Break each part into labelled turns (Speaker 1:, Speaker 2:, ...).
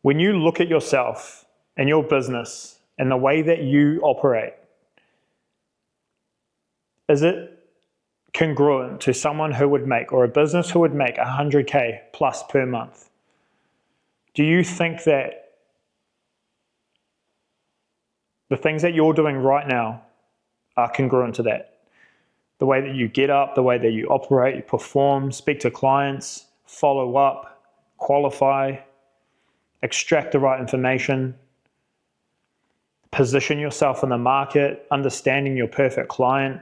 Speaker 1: When you look at yourself and your business and the way that you operate, is it congruent to someone who would make, or a business who would make 100K plus per month? Do you think that the things that you're doing right now are congruent to that? The way that you get up, the way that you operate, you perform, speak to clients, follow up, qualify, extract the right information, position yourself in the market, understanding your perfect client.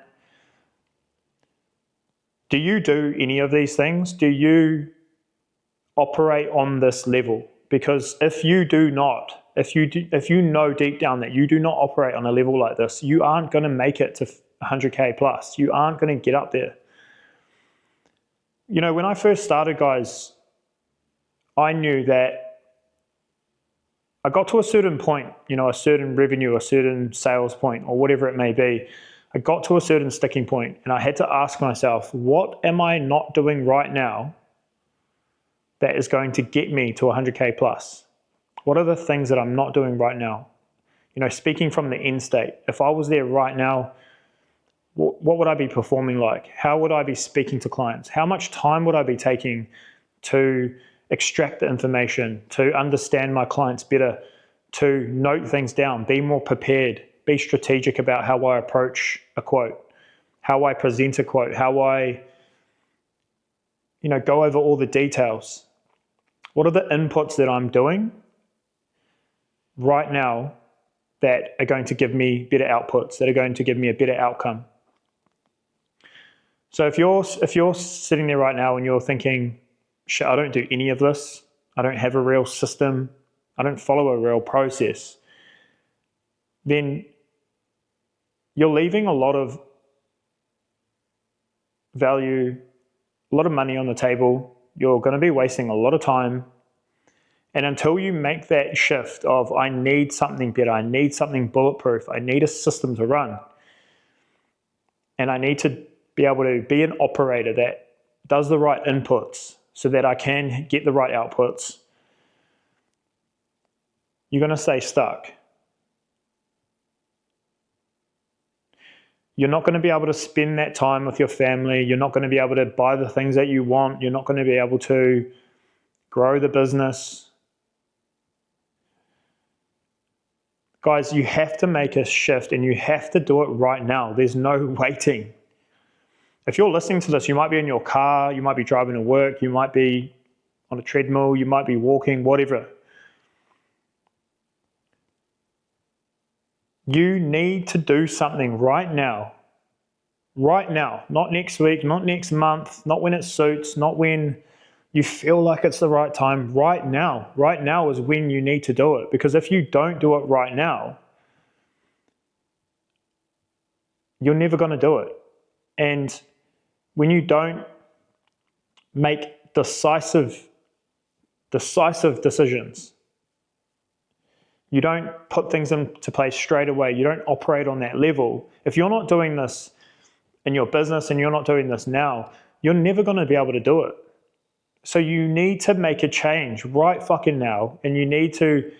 Speaker 1: Do you do any of these things? Do you operate on this level? Because if you do not, if you know deep down that you do not operate on a level like this, you aren't going to make it to 100K plus. You aren't going to get up there. You know, when I first started, guys, I knew that I got to a certain point, you know, a certain revenue, a certain sales point, or whatever it may be. I got to a certain sticking point, and I had to ask myself, what am I not doing right now that is going to get me to 100K plus? What are the things that I'm not doing right now? You know, speaking from the end state, if I was there right now, what would I be performing like? How would I be speaking to clients? How much time would I be taking to extract the information, to understand my clients better, to note things down, be more prepared, be strategic about how I approach a quote, how I present a quote, how I, you know, go over all the details. What are the inputs that I'm doing right now that are going to give me better outputs, that are going to give me a better outcome? So if you're sitting there right now and you're thinking, shit, I don't do any of this, I don't have a real system, I don't follow a real process, then you're leaving a lot of value, a lot of money on the table. You're going to be wasting a lot of time. And until you make that shift of, I need something better, I need something bulletproof, I need a system to run, and I need to be able to be an operator that does the right inputs so that I can get the right outputs, you're going to stay stuck. You're not going to be able to spend that time with your family. You're not going to be able to buy the things that you want. You're not going to be able to grow the business. Guys, you have to make a shift, and you have to do it right now. There's no waiting. If you're listening to this, you might be in your car, you might be driving to work, you might be on a treadmill, you might be walking, whatever. You need to do something right now, not next week, not next month, not when it suits, not when you feel like it's the right time. Right now is when you need to do it, because if you don't do it right now, you're never going to do it. And when you don't make decisive decisions, you don't put things into place straight away, you don't operate on that level. If you're not doing this in your business and you're not doing this now, you're never going to be able to do it. So you need to make a change right fucking now, and you need to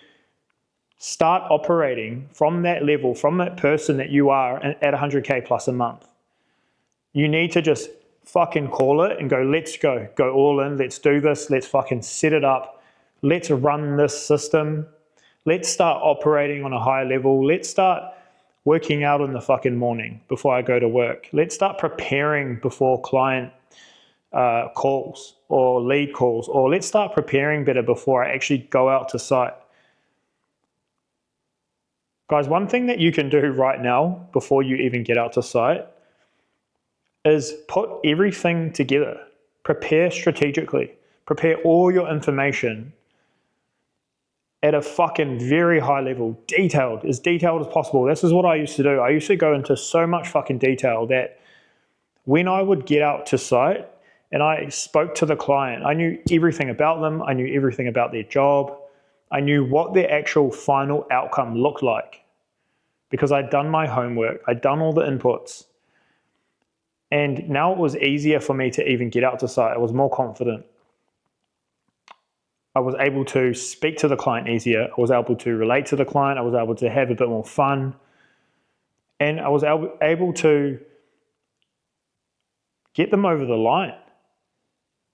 Speaker 1: start operating from that level, from that person that you are at 100K plus a month. You need to just fucking call it and go, let's go all in, let's do this, let's fucking set it up, let's run this system, let's start operating on a high level, let's start working out in the fucking morning before I go to work, let's start preparing before client calls or lead calls, or let's start preparing better before I actually go out to site. Guys, one thing that you can do right now before you even get out to site is put everything together. Prepare strategically. Prepare all your information at a fucking very high level, as detailed as possible. This is what I used to do. I used to go into so much fucking detail that when I would get out to site and I spoke to the client, I knew everything about them. I knew everything about their job. I knew what their actual final outcome looked like, because I'd done my homework. I'd done all the inputs. And now it was easier for me to even get out to site. I was more confident. I was able to speak to the client easier. I was able to relate to the client. I was able to have a bit more fun. And I was able to get them over the line.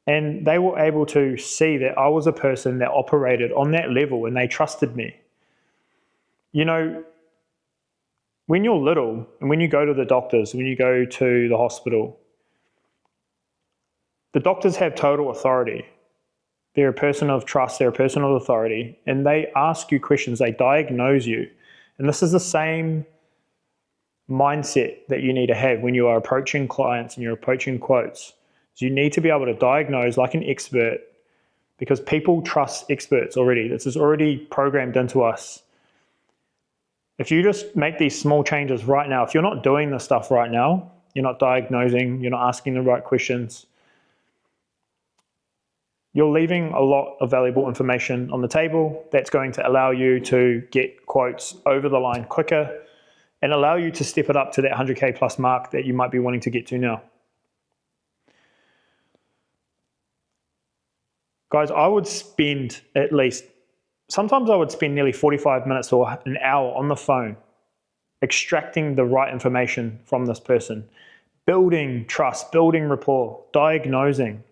Speaker 1: And they were able to see that I was a person that operated on that level and they trusted me. You know, when you're little and when you go to the doctors, when you go to the hospital, the doctors have total authority. They're a person of trust, they're a person of authority, and they ask you questions, they diagnose you. And this is the same mindset that you need to have when you are approaching clients and you're approaching quotes. So you need to be able to diagnose like an expert, because people trust experts already. This is already programmed into us. If you just make these small changes right now, if you're not doing this stuff right now, you're not diagnosing, you're not asking the right questions, you're leaving a lot of valuable information on the table that's going to allow you to get quotes over the line quicker and allow you to step it up to that 100K plus mark that you might be wanting to get to now. Guys, I would spend at least, sometimes I would spend nearly 45 minutes or an hour on the phone extracting the right information from this person, building trust, building rapport, diagnosing.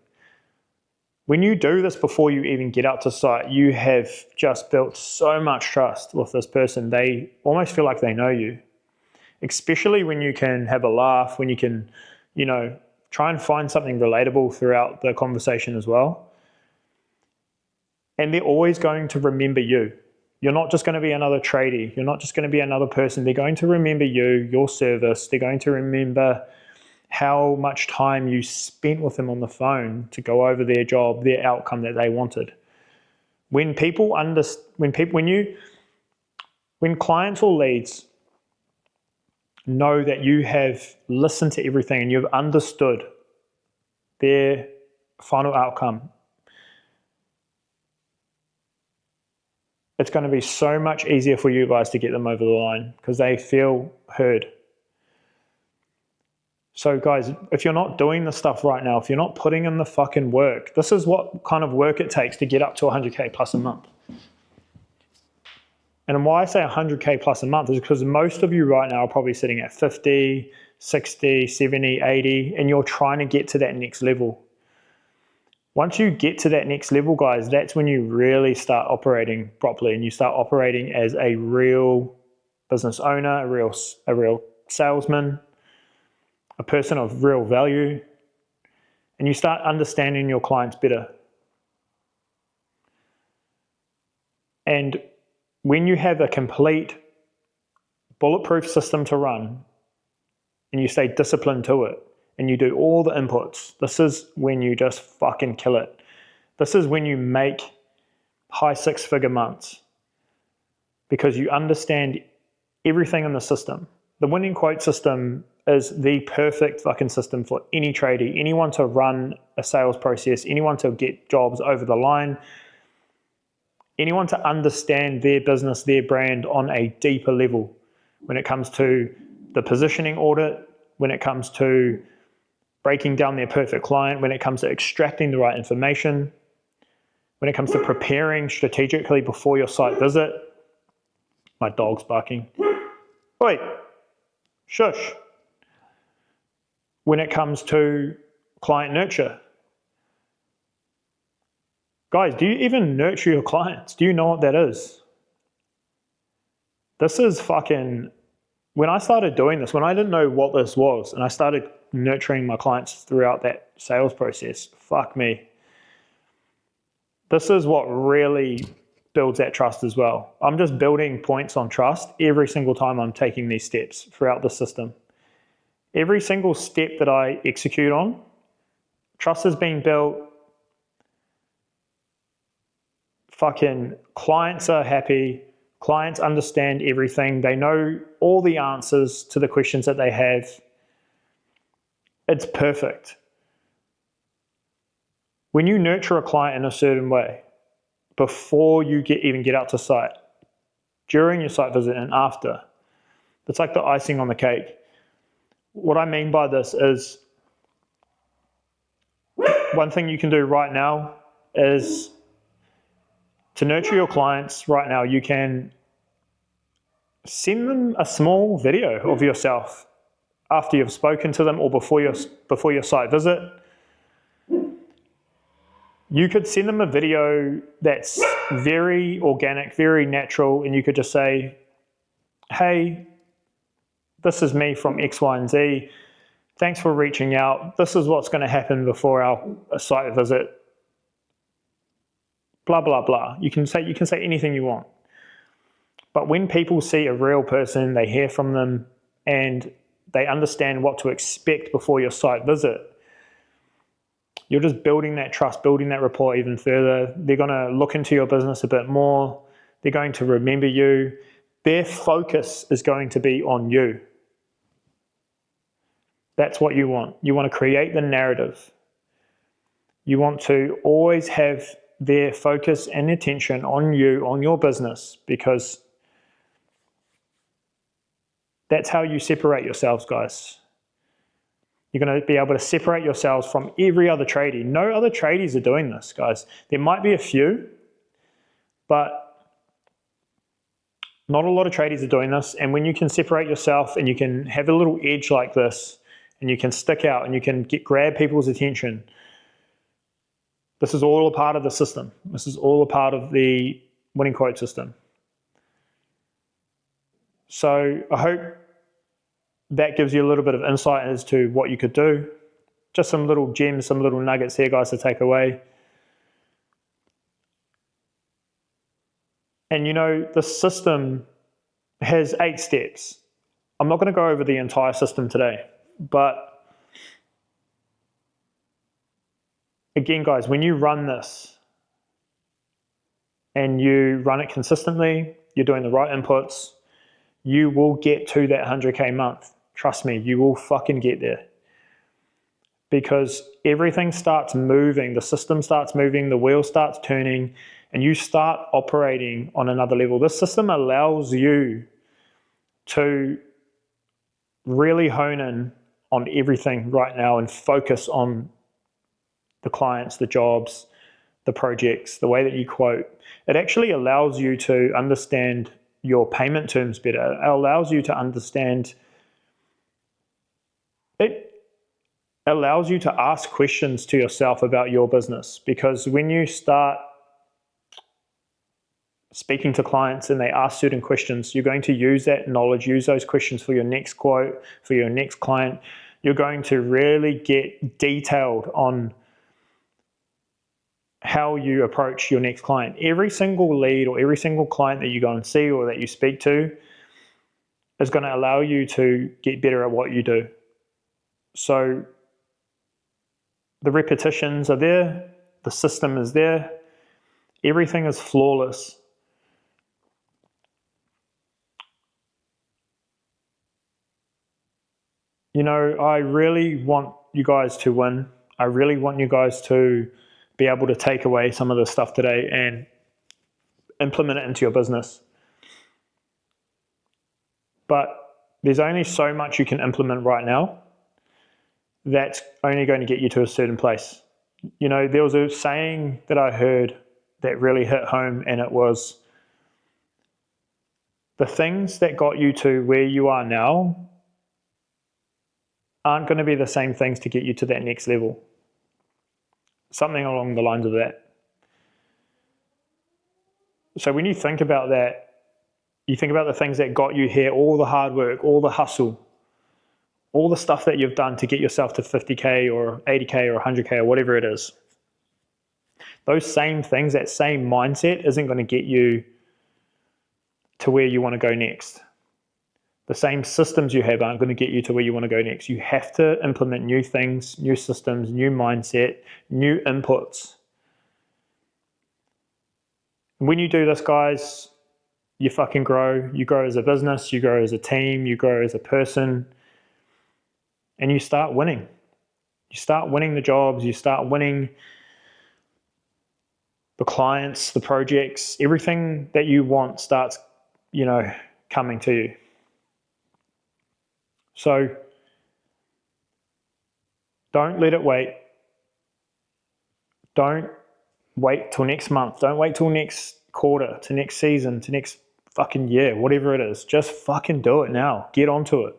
Speaker 1: When you do this before you even get out to site, you have just built so much trust with this person. They almost feel like they know you, especially when you can have a laugh, when you can, try and find something relatable throughout the conversation as well. And they're always going to remember you. You're not just going to be another tradie. You're not just going to be another person. They're going to remember you, your service. They're going to remember how much time you spent with them on the phone to go over their job, their outcome that they wanted. When clients or leads know that you have listened to everything and you've understood their final outcome, it's going to be so much easier for you guys to get them over the line because they feel heard. So guys, if you're not doing this stuff right now, if you're not putting in the fucking work, this is what kind of work it takes to get up to 100K plus a month. And why I say 100K plus a month is because most of you right now are probably sitting at 50, 60, 70, 80, and you're trying to get to that next level. Once you get to that next level, guys, that's when you really start operating properly and you start operating as a real business owner, a real salesman, a person of real value, and you start understanding your clients better. And when you have a complete bulletproof system to run and you stay disciplined to it, and you do all the inputs, this is when you just fucking kill it. This is when you make high six-figure months because you understand everything in the system. The winning quote system is the perfect fucking system for any tradie, anyone to run a sales process, anyone to get jobs over the line, anyone to understand their business, their brand on a deeper level when it comes to the positioning audit, when it comes to breaking down their perfect client, when it comes to extracting the right information, when it comes to preparing strategically before your site visit. My dog's barking. Oi, shush. When it comes to client nurture. Guys, do you even nurture your clients? Do you know what that is? This is fucking, when I started doing this, when I didn't know what this was, and I started nurturing my clients throughout that sales process, fuck me. This is what really builds that trust as well. I'm just building points on trust every single time I'm taking these steps throughout the system. Every single step that I execute on, trust is being built. Fucking clients are happy. Clients understand everything. They know all the answers to the questions that they have. It's perfect. When you nurture a client in a certain way, before you even get out to site, during your site visit and after, it's like the icing on the cake. What I mean by this is, one thing you can do right now is To nurture your clients right now, you can send them a small video of yourself after you've spoken to them or before your site visit. You could send them a video that's very organic, very natural, and you could just say, hey, this is me from X, Y, and Z. Thanks for reaching out. This is what's going to happen before our site visit. Blah, blah, blah. You can say anything you want. But when people see a real person, they hear from them, and they understand what to expect before your site visit, you're just building that trust, building that rapport even further. They're going to look into your business a bit more. They're going to remember you. Their focus is going to be on you. That's what you want. You want to create the narrative. You want to always have their focus and attention on you, on your business, because that's how you separate yourselves, guys. You're going to be able to separate yourselves from every other tradie. No other tradies are doing this, guys. There might be a few, but not a lot of tradies are doing this. And when you can separate yourself and you can have a little edge like this, and you can stick out and you can grab people's attention, this is all a part of the system. This is all a part of the winning quote system. So I hope that gives you a little bit of insight as to what you could do. Just some little gems, some little nuggets here, guys, to take away. And the system has 8 steps. I'm not going to go over the entire system today, but again, guys, when you run this and you run it consistently, you're doing the right inputs, you will get to that 100K month. Trust me, you will fucking get there. Because everything starts moving, the system starts moving, the wheel starts turning, and you start operating on another level. This system allows you to really hone in on everything right now and focus on the clients, the jobs, the projects, the way that you quote. It actually allows you to understand your payment terms better. It allows you to understand, it allows you to ask questions to yourself about your business, because when you start speaking to clients and they ask certain questions, you're going to use that knowledge, use those questions for your next quote, for your next client. You're going to really get detailed on how you approach your next client. Every single lead or every single client that you go and see or that you speak to is going to allow you to get better at what you do. So the repetitions are there, the system is there, everything is flawless. I really want you guys to win. I really want you guys to be able to take away some of this stuff today and implement it into your business. But there's only so much you can implement right now that's only going to get you to a certain place. There was a saying that I heard that really hit home, and it was, the things that got you to where you are now aren't going to be the same things to get you to that next level. Something along the lines of that. So when you think about that, you think about the things that got you here, all the hard work, all the hustle, all the stuff that you've done to get yourself to 50K or 80K or 100K or whatever it is. Those same things, that same mindset isn't going to get you to where you want to go next. The same systems you have aren't going to get you to where you want to go next. You have to implement new things, new systems, new mindset, new inputs. When you do this, guys, you fucking grow. You grow as a business, you grow as a team, you grow as a person, and you start winning. You start winning the jobs, you start winning the clients, the projects, everything that you want starts, coming to you. So don't let it wait. Don't wait till next month. Don't wait till next quarter, to next season, to next fucking year, whatever it is. Just fucking do it now. Get onto it.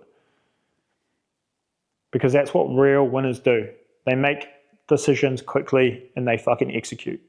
Speaker 1: Because that's what real winners do. They make decisions quickly and they fucking execute.